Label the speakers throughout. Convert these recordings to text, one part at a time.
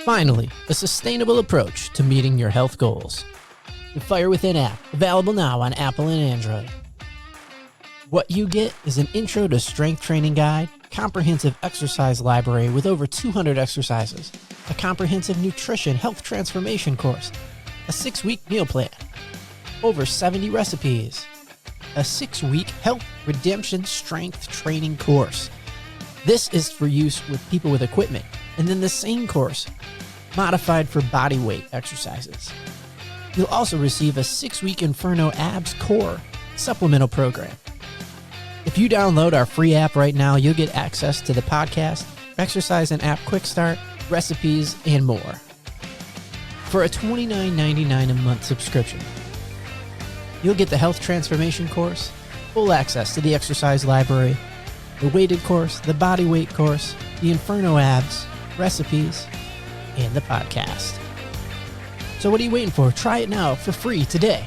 Speaker 1: Finally, a sustainable approach to meeting your health goals. The Fire Within app, available now on Apple and Android. What you get is an intro to strength training guide, comprehensive exercise library with over 200 exercises, a comprehensive nutrition health transformation course, a 6-week meal plan, over 70 recipes, a 6-week health redemption strength training course. This is for use with people with equipment, and then the same course, modified for body weight exercises. You'll also receive a 6-week Inferno Abs Core supplemental program. If you download our free app right now, you'll get access to the podcast, exercise and app quick start, recipes, and more. For a $29.99 a month subscription, you'll get the health transformation course, full access to the exercise library, the weighted course, the body weight course, the Inferno Abs, recipes, and the podcast. So what are you waiting for? Try it now for free today.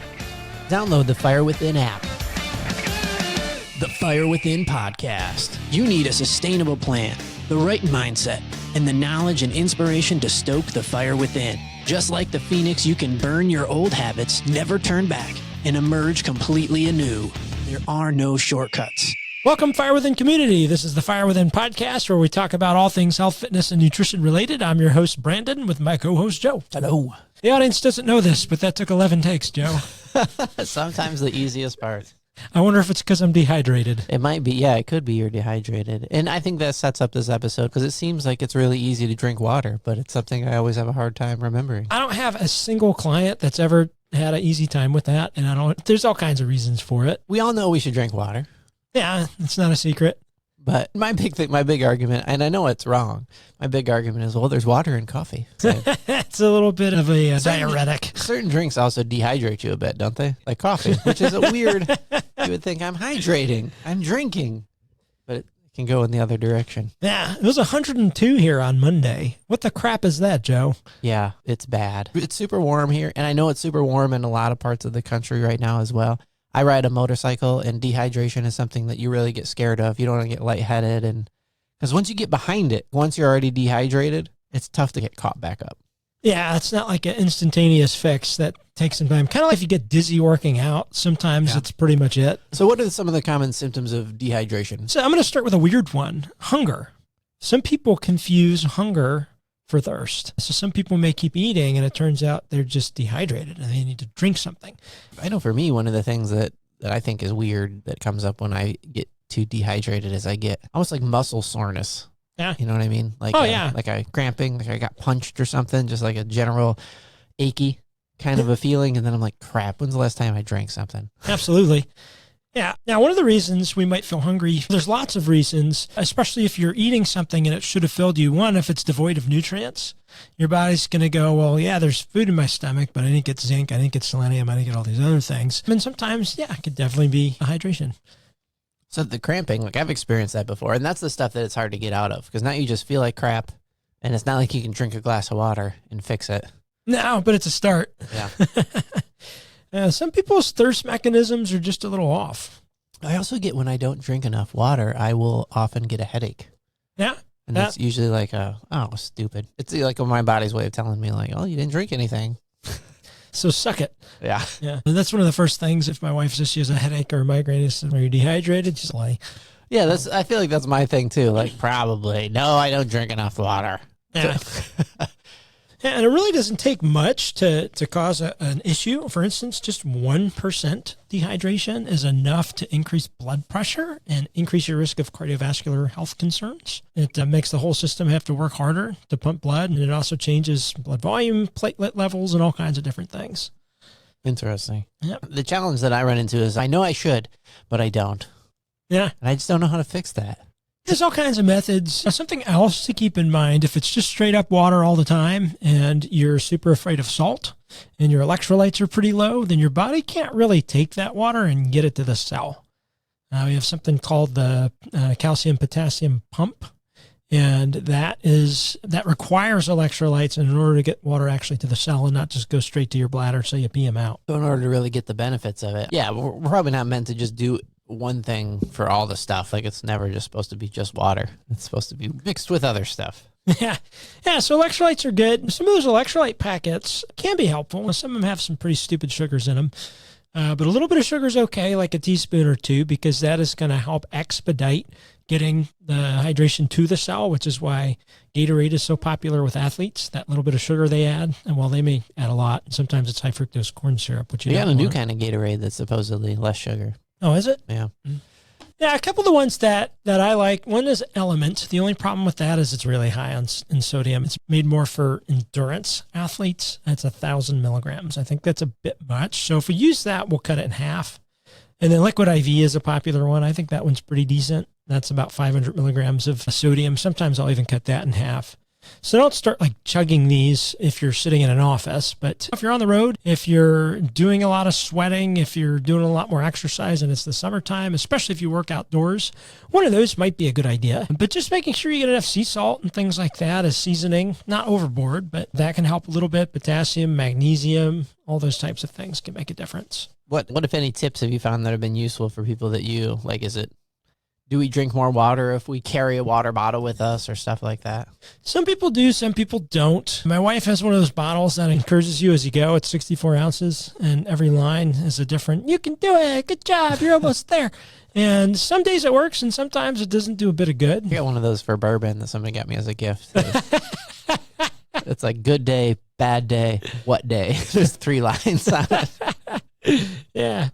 Speaker 1: Download the Fire Within app. The Fire Within podcast. You need a sustainable plan, the right mindset, and the knowledge and inspiration to stoke the fire within. Just like the phoenix, you can burn your old habits, never turn back, and emerge completely anew. There are no shortcuts.
Speaker 2: Welcome, Fire Within community. This is the Fire Within podcast, where we talk about all things health, fitness, and nutrition related. I'm your host, Brandon, with my co-host, Joe.
Speaker 1: Hello.
Speaker 2: The audience doesn't know this, but that took 11 takes, Joe.
Speaker 1: Sometimes the easiest part.
Speaker 2: I wonder if it's because I'm dehydrated.
Speaker 1: It might be. Yeah, it could be you're dehydrated. And I think that sets up this episode because it seems like it's really easy to drink water, but it's something I always have a hard time remembering.
Speaker 2: I don't have a single client that's ever had an easy time with that, and there's all kinds of reasons for it.
Speaker 1: We all know we should drink water.
Speaker 2: Yeah, it's not a secret.
Speaker 1: But my big argument, and I know it's wrong, my big argument is, well, there's water in coffee. So
Speaker 2: It's a little bit of a diuretic.
Speaker 1: Certain drinks also dehydrate you a bit, don't they? Like coffee, which is a weird, you would think I'm hydrating, I'm drinking, but it can go in the other direction.
Speaker 2: Yeah, it was 102 here on Monday. What the crap is that, Joe?
Speaker 1: Yeah, it's bad. It's super warm here, and I know it's super warm in a lot of parts of the country right now as well. I ride a motorcycle, and dehydration is something that you really get scared of. You don't want to get lightheaded, and because once you get behind it, once you're already dehydrated, it's tough to get caught back up.
Speaker 2: Yeah, it's not like an instantaneous fix that takes some time. Kind of like if you get dizzy working out, sometimes it's pretty much it.
Speaker 1: So what are some of the common symptoms of dehydration?
Speaker 2: So I'm going to start with a weird one, hunger. Some people confuse hunger for thirst. So some people may keep eating, and it turns out they're just dehydrated and they need to drink something.
Speaker 1: I know for me, one of the things that I think is weird that comes up when I get too dehydrated is I get almost like muscle soreness.
Speaker 2: Yeah.
Speaker 1: You know what I mean? Like, like a cramping, like I got punched or something, just like a general achy kind of a feeling. And then I'm like, crap, when's the last time I drank something?
Speaker 2: Absolutely. Yeah. Now, one of the reasons we might feel hungry, there's lots of reasons, especially if you're eating something and it should have filled you. One, if it's devoid of nutrients, your body's going to go, well, yeah, there's food in my stomach, but I didn't get zinc, I didn't get selenium, I didn't get all these other things. And sometimes, yeah, it could definitely be a hydration.
Speaker 1: So the cramping, like I've experienced that before, and that's the stuff that it's hard to get out of because now you just feel like crap, and it's not like you can drink a glass of water and fix it.
Speaker 2: No, but it's a start.
Speaker 1: Yeah.
Speaker 2: Some people's thirst mechanisms are just a little off.
Speaker 1: I also get when I don't drink enough water, I will often get a headache.
Speaker 2: Yeah.
Speaker 1: And it's usually like, stupid. It's like my body's way of telling me like, oh, you didn't drink anything.
Speaker 2: So suck it.
Speaker 1: Yeah.
Speaker 2: Yeah. And that's one of the first things if my wife says she has a headache or a migraine, is when you're dehydrated, just lie.
Speaker 1: Yeah, I feel like that's my thing too. Like probably, no, I don't drink enough water.
Speaker 2: Yeah. And it really doesn't take much to cause an issue. For instance, just 1% dehydration is enough to increase blood pressure and increase your risk of cardiovascular health concerns. It makes the whole system have to work harder to pump blood, and it also changes blood volume, platelet levels, and all kinds of different things.
Speaker 1: Interesting.
Speaker 2: Yep.
Speaker 1: The challenge that I run into is I know I should, but I don't.
Speaker 2: Yeah.
Speaker 1: And I just don't know how to fix that.
Speaker 2: There's all kinds of methods. Now, something else to keep in mind, if it's just straight up water all the time and you're super afraid of salt and your electrolytes are pretty low, then your body can't really take that water and get it to the cell. We have something called the calcium-potassium pump, and that requires electrolytes in order to get water actually to the cell and not just go straight to your bladder so you pee them out.
Speaker 1: So in order to really get the benefits of it, yeah, we're probably not meant to just do one thing for all the stuff. Like it's never just supposed to be just water. It's supposed to be mixed with other stuff.
Speaker 2: Yeah. Yeah. So electrolytes are good. Some of those electrolyte packets can be helpful. Some of them have some pretty stupid sugars in them. But a little bit of sugar is okay, like a teaspoon or two, because that is going to help expedite getting the hydration to the cell, which is why Gatorade is so popular with athletes. That little bit of sugar they add, and while they may add a lot, sometimes it's high fructose corn syrup, which you
Speaker 1: got a
Speaker 2: don't
Speaker 1: new
Speaker 2: want.
Speaker 1: kind of Gatorade that's supposedly less sugar.
Speaker 2: Oh, is it?
Speaker 1: Yeah.
Speaker 2: Yeah, a couple of the ones that I like. One is Element. The only problem with that is it's really high in sodium. It's made more for endurance athletes. That's 1,000 milligrams. I think that's a bit much. So if we use that, we'll cut it in half. And then Liquid IV is a popular one. I think that one's pretty decent. That's about 500 milligrams of sodium. Sometimes I'll even cut that in half. So don't start like chugging these if you're sitting in an office, but if you're on the road, if you're doing a lot of sweating, if you're doing a lot more exercise and it's the summertime, especially if you work outdoors, one of those might be a good idea. But just making sure you get enough sea salt and things like that as seasoning, not overboard, but that can help a little bit. Potassium, magnesium, all those types of things can make a difference.
Speaker 1: What if any tips have you found that have been useful for people that you like? Do we drink more water if we carry a water bottle with us or stuff like that?
Speaker 2: Some people do, some people don't. My wife has one of those bottles that encourages you as you go. It's 64 ounces, and every line is a different, you can do it, good job, you're almost there. And some days it works, and sometimes it doesn't do a bit of good.
Speaker 1: I got one of those for bourbon that somebody got me as a gift. It's like good day, bad day, what day? There's 3 lines on it.
Speaker 2: Yeah.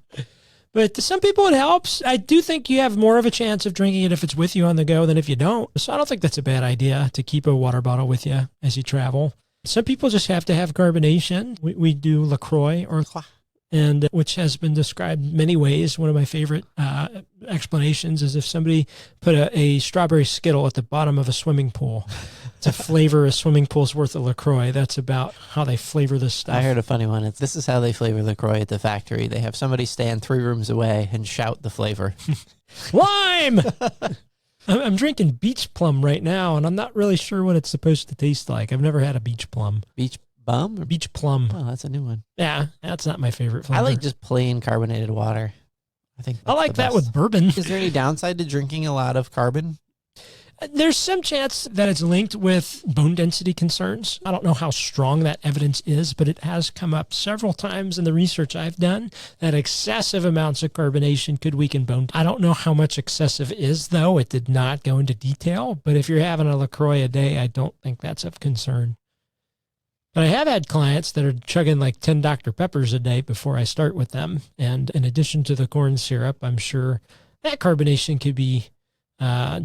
Speaker 2: But to some people it helps. I do think you have more of a chance of drinking it if it's with you on the go than if you don't. So I don't think that's a bad idea to keep a water bottle with you as you travel. Some people just have to have carbonation. We do LaCroix, and which has been described many ways. One of my favorite explanations is if somebody put a strawberry Skittle at the bottom of a swimming pool to flavor a swimming pool's worth of LaCroix. That's about how they flavor this stuff.
Speaker 1: I heard a funny one. This is how they flavor LaCroix at the factory. They have somebody stand 3 rooms away and shout the flavor.
Speaker 2: Lime! I'm drinking beach plum right now, and I'm not really sure what it's supposed to taste like. I've never had a beach plum.
Speaker 1: Beach bum? Or
Speaker 2: Beach plum.
Speaker 1: Oh, that's a new one.
Speaker 2: Yeah, that's not my favorite flavor.
Speaker 1: I like just plain carbonated water.
Speaker 2: I like that with bourbon.
Speaker 1: Is there any downside to drinking a lot of carbon?
Speaker 2: There's some chance that it's linked with bone density concerns. I don't know how strong that evidence is, but it has come up several times in the research I've done that excessive amounts of carbonation could weaken bone. I don't know how much excessive is, though. It did not go into detail, but if you're having a LaCroix a day, I don't think that's of concern. But I have had clients that are chugging like 10 Dr. Peppers a day before I start with them. And in addition to the corn syrup, I'm sure that carbonation could be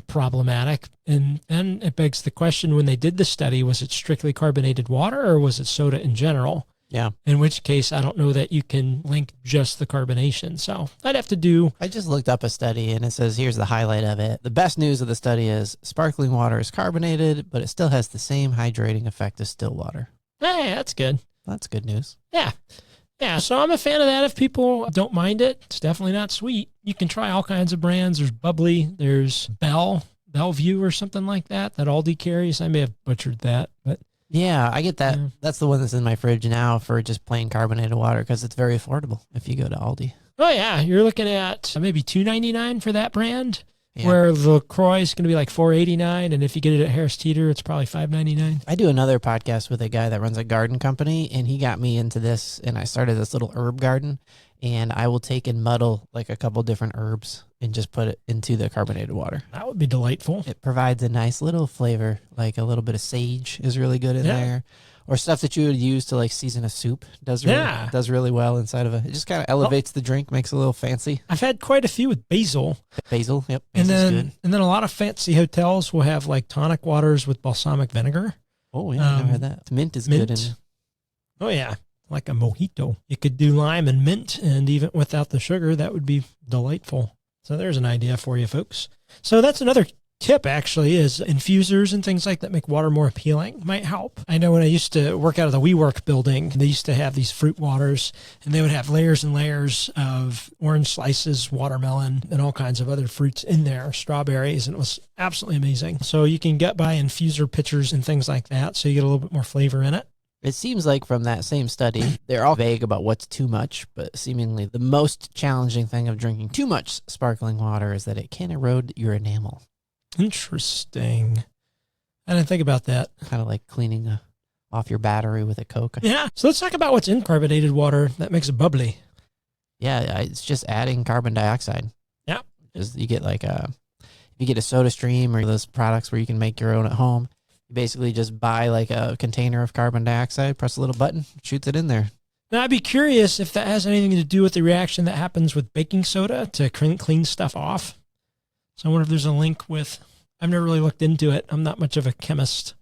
Speaker 2: problematic. And then it begs the question, when they did the study, was it strictly carbonated water or was it soda in general?
Speaker 1: Yeah.
Speaker 2: In which case, I don't know that you can link just the carbonation. So I'd have to do...
Speaker 1: I just looked up a study and it says, here's the highlight of it. The best news of the study is sparkling water is carbonated, but it still has the same hydrating effect as still water.
Speaker 2: Hey, that's good.
Speaker 1: That's good news.
Speaker 2: Yeah. Yeah, so I'm a fan of that if people don't mind it. It's definitely not sweet. You can try all kinds of brands. There's Bubbly, there's Bellevue or something like that Aldi carries. I may have butchered that, but...
Speaker 1: Yeah, I get that.
Speaker 2: Yeah.
Speaker 1: That's the one that's in my fridge now for just plain carbonated water because it's very affordable if you go to Aldi.
Speaker 2: Oh, yeah, you're looking at maybe $2.99 for that brand,
Speaker 1: Yeah.
Speaker 2: where LaCroix is going to be like $4.89, and if you get it at Harris Teeter, it's probably $5.99.
Speaker 1: I do another podcast with a guy that runs a garden company, and he got me into this, and I started this little herb garden, and I will take and muddle like a couple different herbs and just put it into the carbonated water.
Speaker 2: That would be delightful.
Speaker 1: It provides a nice little flavor, like a little bit of sage is really good in there. Or stuff that you would use to like season a soup does really well inside of it. It just kind of elevates the drink, makes it a little fancy.
Speaker 2: I've had quite a few with basil.
Speaker 1: Basil, yep.
Speaker 2: And
Speaker 1: Basil's good.
Speaker 2: then a lot of fancy hotels will have like tonic waters with balsamic vinegar.
Speaker 1: Oh, yeah, I've never had that. Mint is good.
Speaker 2: Oh, yeah. Like a mojito. You could do lime and mint, and even without the sugar, that would be delightful. So there's an idea for you, folks. So that's another tip, actually, is infusers and things like that make water more appealing might help. I know when I used to work out of the WeWork building, they used to have these fruit waters, and they would have layers and layers of orange slices, watermelon, and all kinds of other fruits in there, strawberries, and it was absolutely amazing. So you can get by infuser pitchers and things like that, so you get a little bit more flavor in it.
Speaker 1: It seems like from that same study, they're all vague about what's too much, but seemingly the most challenging thing of drinking too much sparkling water is that it can erode your enamel.
Speaker 2: Interesting. I didn't think about that.
Speaker 1: Kind of like cleaning off your battery with a Coke.
Speaker 2: Yeah. So let's talk about what's in carbonated water that makes it bubbly.
Speaker 1: Yeah, it's just adding carbon dioxide.
Speaker 2: Yeah.
Speaker 1: You get like if you get a Soda Stream or those products where you can make your own at home, you basically just buy like a container of carbon dioxide, press a little button, shoots it in there.
Speaker 2: Now, I'd be curious if that has anything to do with the reaction that happens with baking soda to clean stuff off. So I wonder if there's a link with, I've never really looked into it. I'm not much of a chemist.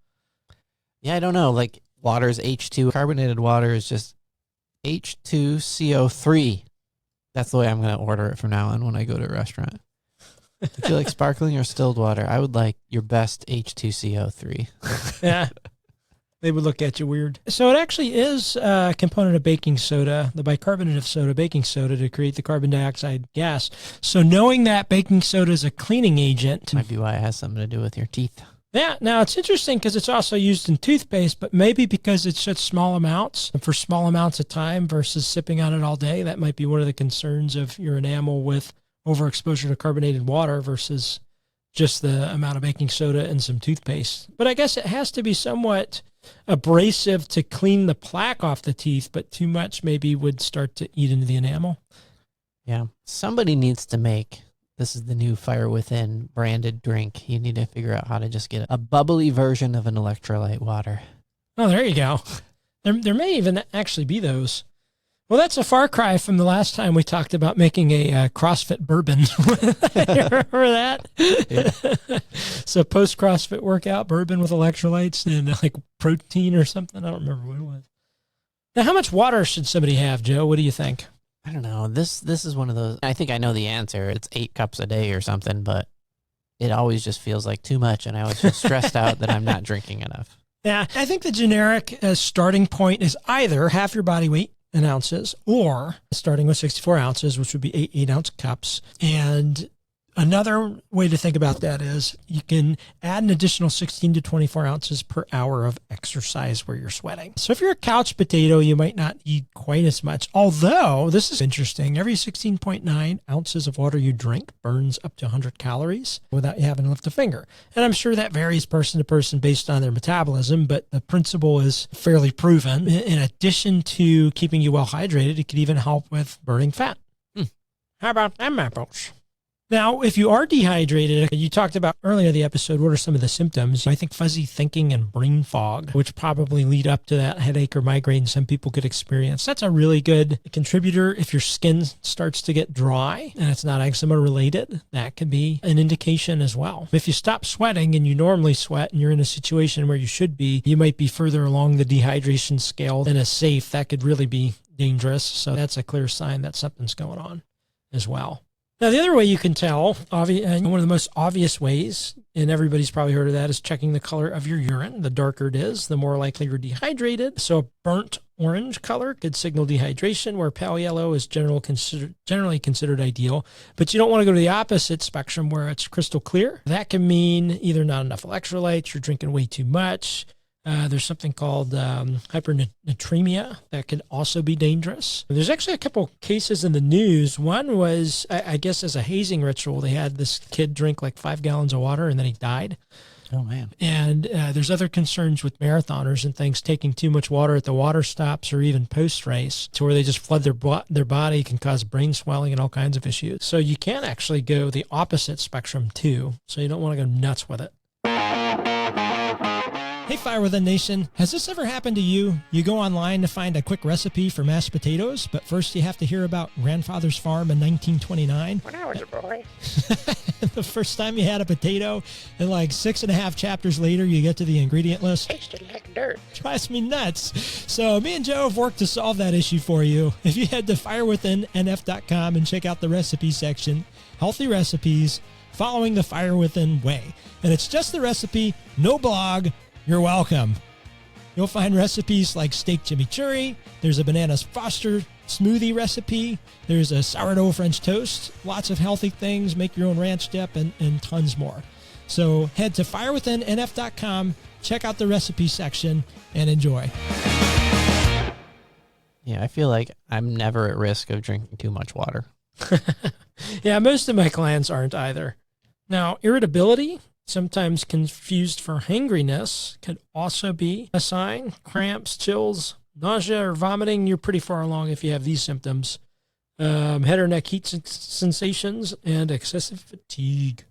Speaker 1: Yeah, I don't know. Like water is H2. Carbonated water is just H2CO3. That's the way I'm going to order it from now on when I go to a restaurant. Would you like sparkling or distilled water? I would like your best H2CO3.
Speaker 2: Yeah. They would look at you weird. So it actually is a component of baking soda, the bicarbonate of soda, baking soda, to create the carbon dioxide gas. So knowing that baking soda is a cleaning agent.
Speaker 1: Might be why it has something to do with your teeth.
Speaker 2: Yeah. Now, it's interesting because it's also used in toothpaste, but maybe because it's such small amounts and for small amounts of time versus sipping on it all day, that might be one of the concerns of your enamel with overexposure to carbonated water versus just the amount of baking soda and some toothpaste. But I guess it has to be somewhat abrasive to clean the plaque off the teeth, but too much maybe would start to eat into the enamel.
Speaker 1: Yeah. Somebody needs to make, this is the new Fire Within branded drink. You need to figure out how to just get a bubbly version of an electrolyte water.
Speaker 2: Oh, there you go. There may even actually be those. Well, that's a far cry from the last time we talked about making a CrossFit bourbon. You remember that? Yeah. So post-CrossFit workout bourbon with electrolytes and like protein or something. I don't remember what it was. Now, how much water should somebody have, Joe? What do you think?
Speaker 1: I don't know. This is one of those, I think I know the answer. It's 8 cups a day or something, but it always just feels like too much, and I always feel stressed out that I'm not drinking enough.
Speaker 2: Yeah, I think the generic starting point is either half your body weight in ounces, or starting with 64 ounces, which would be 8-ounce cups. And another way to think about that is you can add an additional 16 to 24 ounces per hour of exercise where you're sweating. So if you're a couch potato, you might not eat quite as much. Although, this is interesting, every 16.9 ounces of water you drink burns up to 100 calories without you having to lift a finger. And I'm sure that varies person to person based on their metabolism, but the principle is fairly proven. In addition to keeping you well hydrated, it could even help with burning fat. How about them apples? Now, if you are dehydrated, you talked about earlier in the episode, what are some of the symptoms? I think fuzzy thinking and brain fog, which probably lead up to that headache or migraine some people could experience. That's a really good contributor. If your skin starts to get dry and it's not eczema related, that could be an indication as well. If you stop sweating and you normally sweat and you're in a situation where you should be, you might be further along the dehydration scale than a safe. That could really be dangerous. So that's a clear sign that something's going on as well. Now, the other way you can tell, and one of the most obvious ways, and everybody's probably heard of that, is checking the color of your urine. The darker it is, the more likely you're dehydrated. So a burnt orange color could signal dehydration, where pale yellow is generally considered ideal. But you don't want to go to the opposite spectrum where it's crystal clear. That can mean either not enough electrolytes, you're drinking way too much. There's something called hypernatremia that can also be dangerous. There's actually a couple cases in the news. One was, I guess, as a hazing ritual, they had this kid drink like 5 gallons of water and then he died.
Speaker 1: Oh, man.
Speaker 2: And there's other concerns with marathoners and things taking too much water at the water stops or even post-race to where they just flood their body, can cause brain swelling and all kinds of issues. So you can actually go the opposite spectrum too. So you don't want to go nuts with it. Hey, Fire Within Nation, has this ever happened to you? You go online to find a quick recipe for mashed potatoes, but first you have to hear about Grandfather's Farm in 1929.
Speaker 3: When I was a boy.
Speaker 2: The first time you had a potato, and like 6.5 chapters later, you get to the ingredient list.
Speaker 3: Tasted like dirt.
Speaker 2: Drives me nuts. So me and Joe have worked to solve that issue for you. If you head to firewithinnf.com and check out the recipe section, healthy recipes following the Fire Within way. And it's just the recipe, no blog. You're welcome. You'll find recipes like steak chimichurri. There's a bananas Foster smoothie recipe. There's a sourdough French toast. Lots of healthy things. Make your own ranch dip and tons more. So head to firewithinnf.com, check out the recipe section, and enjoy.
Speaker 1: Yeah, I feel like I'm never at risk of drinking too much water.
Speaker 2: Yeah, most of my clients aren't either. Now, irritability sometimes confused for hangriness, could also be a sign. Cramps, chills, nausea, or vomiting, you're pretty far along if you have these symptoms. Head or neck heat sensations, and excessive fatigue.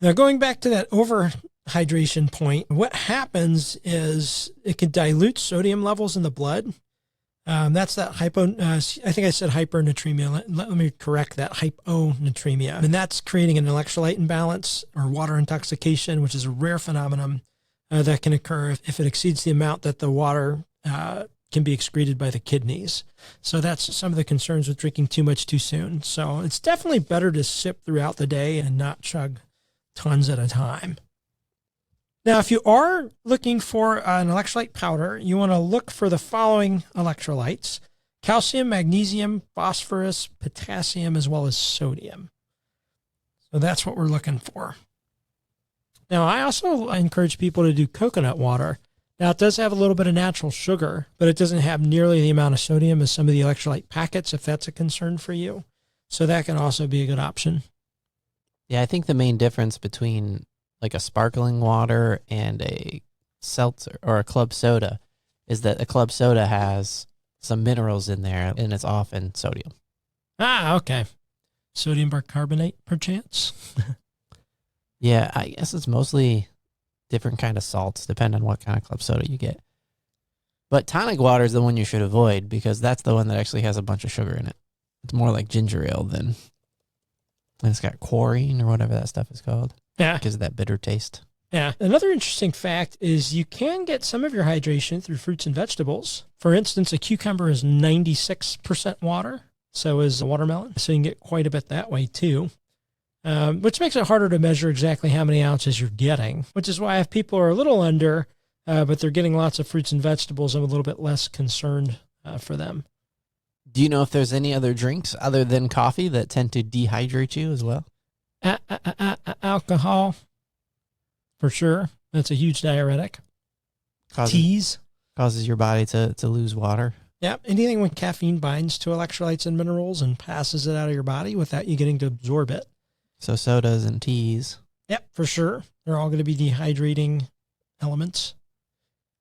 Speaker 2: Now, going back to that overhydration point, what happens is it can dilute sodium levels in the blood. That's that I think I said hypernatremia. Let me correct that, hyponatremia. And that's creating an electrolyte imbalance or water intoxication, which is a rare phenomenon that can occur if it exceeds the amount that the water can be excreted by the kidneys. So that's some of the concerns with drinking too much too soon. So it's definitely better to sip throughout the day and not chug tons at a time. Now, if you are looking for an electrolyte powder, you want to look for the following electrolytes: calcium, magnesium, phosphorus, potassium, as well as sodium. So that's what we're looking for. Now, I also encourage people to do coconut water. Now, it does have a little bit of natural sugar, but it doesn't have nearly the amount of sodium as some of the electrolyte packets, if that's a concern for you. So that can also be a good option.
Speaker 1: Yeah, I think the main difference between like a sparkling water and a seltzer or a club soda is that a club soda has some minerals in there, and it's often sodium.
Speaker 2: Ah, okay. Sodium bicarbonate, perchance?
Speaker 1: Yeah, I guess it's mostly different kind of salts, depending on what kind of club soda you get. But tonic water is the one you should avoid because that's the one that actually has a bunch of sugar in it. It's more like ginger ale and it's got chlorine or whatever that stuff is called.
Speaker 2: Yeah.
Speaker 1: Because of that bitter taste.
Speaker 2: Yeah. Another interesting fact is you can get some of your hydration through fruits and vegetables. For instance, a cucumber is 96% water. So is a watermelon. So you can get quite a bit that way too. Which makes it harder to measure exactly how many ounces you're getting, which is why if people are a little under, but they're getting lots of fruits and vegetables, I'm a little bit less concerned for them.
Speaker 1: Do you know if there's any other drinks other than coffee that tend to dehydrate you as well?
Speaker 2: Alcohol, for sure. That's a huge diuretic. Teas.
Speaker 1: Causes your body to lose water.
Speaker 2: Yeah, anything when caffeine binds to electrolytes and minerals and passes it out of your body without you getting to absorb it.
Speaker 1: So sodas and teas.
Speaker 2: Yep, for sure. They're all going to be dehydrating elements.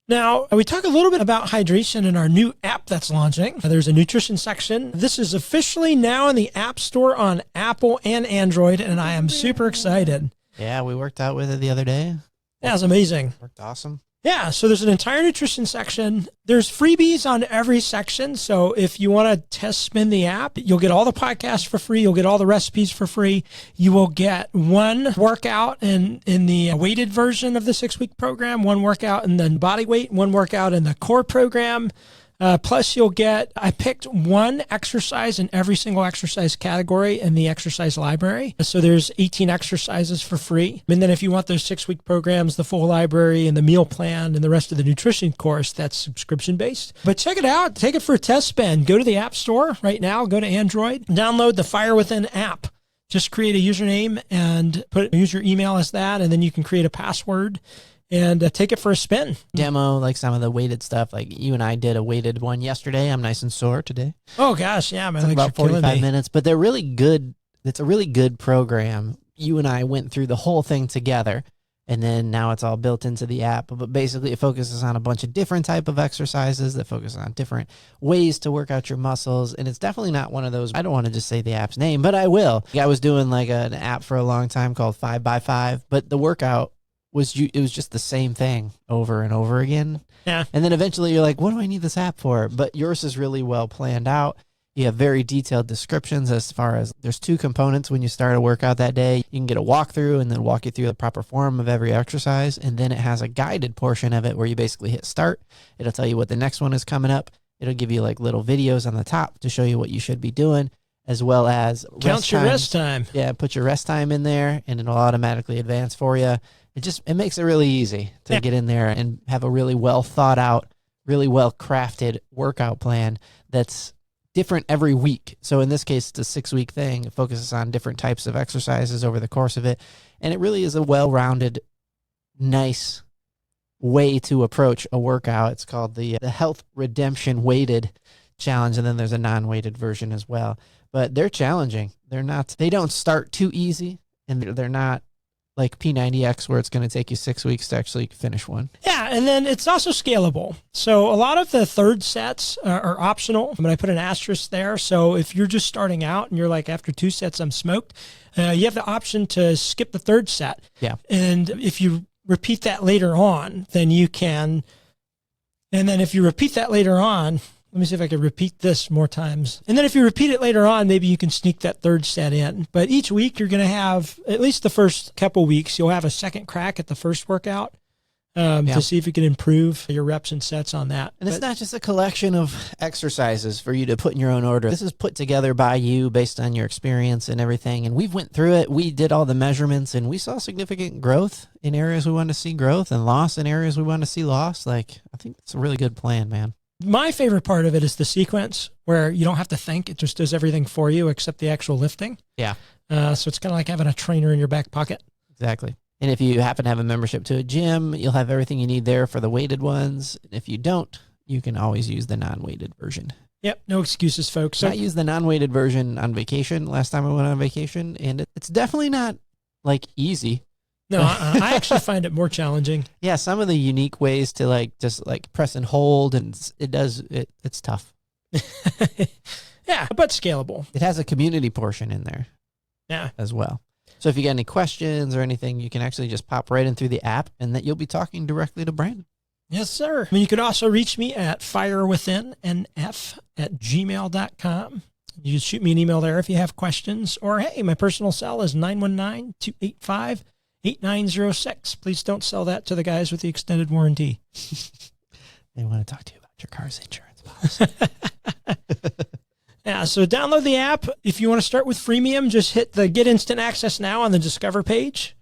Speaker 2: Now, we talk a little bit about hydration in our new app that's launching. There's a nutrition section. This is officially now in the App Store on Apple and Android, and I am super excited.
Speaker 1: Yeah, we worked out with it the other day.
Speaker 2: Yeah, it's amazing.
Speaker 1: Worked awesome.
Speaker 2: Yeah, so there's an entire nutrition section. There's freebies on every section. So if you want to test spin the app, you'll get all the podcasts for free. You'll get all the recipes for free. You will get one workout in the weighted version of the 6-week program, one workout in the body weight, one workout in the core program. Plus you'll get, I picked one exercise in every single exercise category in the exercise library. So there's 18 exercises for free. And then if you want those 6-week programs, the full library and the meal plan and the rest of the nutrition course, that's subscription based. But check it out. Take it for a test spin. Go to the App Store right now. Go to Android. Download the Fire Within app. Just create a username and use your email as that. And then you can create a password and take it for a spin.
Speaker 1: Demo like some of the weighted stuff. Like you and I did a weighted one yesterday. I'm nice and sore today.
Speaker 2: Oh gosh, yeah, man.
Speaker 1: Took about 45 minutes, but they're really good. It's a really good program. You and I went through the whole thing together, and then now it's all built into the app. But basically, it focuses on a bunch of different type of exercises that focus on different ways to work out your muscles. And it's definitely not one of those. I don't want to just say the app's name, but I will. I was doing like an app for a long time called 5x5, but the workout it was just the same thing over and over again.
Speaker 2: Yeah.
Speaker 1: And then eventually you're like, what do I need this app for? But yours is really well planned out. You have very detailed descriptions as far as there's 2 components when you start a workout that day. You can get a walkthrough and then walk you through the proper form of every exercise. And then it has a guided portion of it where you basically hit start. It'll tell you what the next one is coming up. It'll give you like little videos on the top to show you what you should be doing, as well as
Speaker 2: count your rest time.
Speaker 1: Yeah, put your rest time in there and it'll automatically advance for you. It makes it really easy to get in there and have a really well thought out, really well crafted workout plan that's different every week. So in this case, it's a 6-week thing. It focuses on different types of exercises over the course of it. And it really is a well-rounded, nice way to approach a workout. It's called the Health Redemption Weighted Challenge. And then there's a non-weighted version as well. But they're challenging. They don't start too easy, and they're not like P90X where it's going to take you 6 weeks to actually finish one.
Speaker 2: Yeah, and then it's also scalable. So a lot of the third sets are optional. I mean, I put an asterisk there. So if you're just starting out and you're like, after 2 sets, I'm smoked, you have the option to skip the third set.
Speaker 1: Yeah.
Speaker 2: And if you repeat that later on, then you can. And then if you repeat that later on, let me see if I can repeat this more times. And then if you repeat it later on, maybe you can sneak that third set in. But each week you're going to have, at least the first couple weeks, you'll have a second crack at the first workout to see if you can improve your reps and sets on that.
Speaker 1: And it's not just a collection of exercises for you to put in your own order. This is put together by you based on your experience and everything. And we've went through it. We did all the measurements and we saw significant growth in areas we wanted to see growth and loss in areas we wanted to see loss. Like, I think it's a really good plan, man.
Speaker 2: My favorite part of it is the sequence where you don't have to think. It just does everything for you except the actual lifting.
Speaker 1: Yeah.
Speaker 2: So it's kind of like having a trainer in your back pocket.
Speaker 1: Exactly. And if you happen to have a membership to a gym, you'll have everything you need there for the weighted ones. If you don't, you can always use the non-weighted version.
Speaker 2: Yep. No excuses, folks.
Speaker 1: So I used the non-weighted version on vacation last time I went on vacation, and it's definitely not like easy.
Speaker 2: No, I actually find it more challenging.
Speaker 1: Yeah, some of the unique ways to like just like press and hold, and it's tough.
Speaker 2: Yeah, but scalable.
Speaker 1: It has a community portion in there, as well. So if you got any questions or anything, you can actually just pop right in through the app, and that you'll be talking directly to Brandon.
Speaker 2: Yes, sir. I mean, you could also reach me at firewithinnf@gmail.com. You just shoot me an email there if you have questions, or hey, my personal cell is 919-285-8906. Please don't sell that to the guys with the extended warranty.
Speaker 1: They want to talk to you about your car's insurance policy.
Speaker 2: Yeah, so download the app. If you want to start with freemium, just hit the Get Instant Access Now on the Discover page.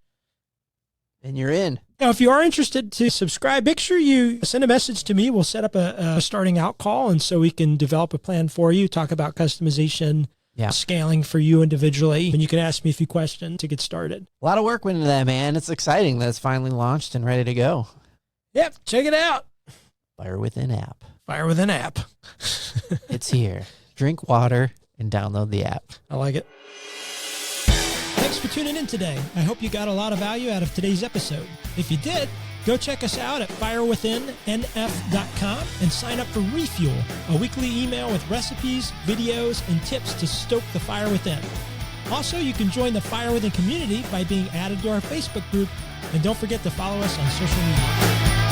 Speaker 1: And you're in.
Speaker 2: Now, if you are interested to subscribe, make sure you send a message to me. We'll set up a starting out call, and so we can develop a plan for you, talk about customization, scaling for you individually, and you can ask me a few questions to get started.
Speaker 1: A lot of work went into that, man. It's exciting that it's finally launched and ready to go.
Speaker 2: Yep, check it out.
Speaker 1: Fire Within app.
Speaker 2: Fire with an app.
Speaker 1: It's here. Drink water and download the app.
Speaker 2: I like it. Thanks for tuning in today. I hope you got a lot of value out of today's episode. If you did, go check us out at firewithinnf.com and sign up for Refuel, a weekly email with recipes, videos, and tips to stoke the fire within. Also, you can join the Fire Within community by being added to our Facebook group, and don't forget to follow us on social media.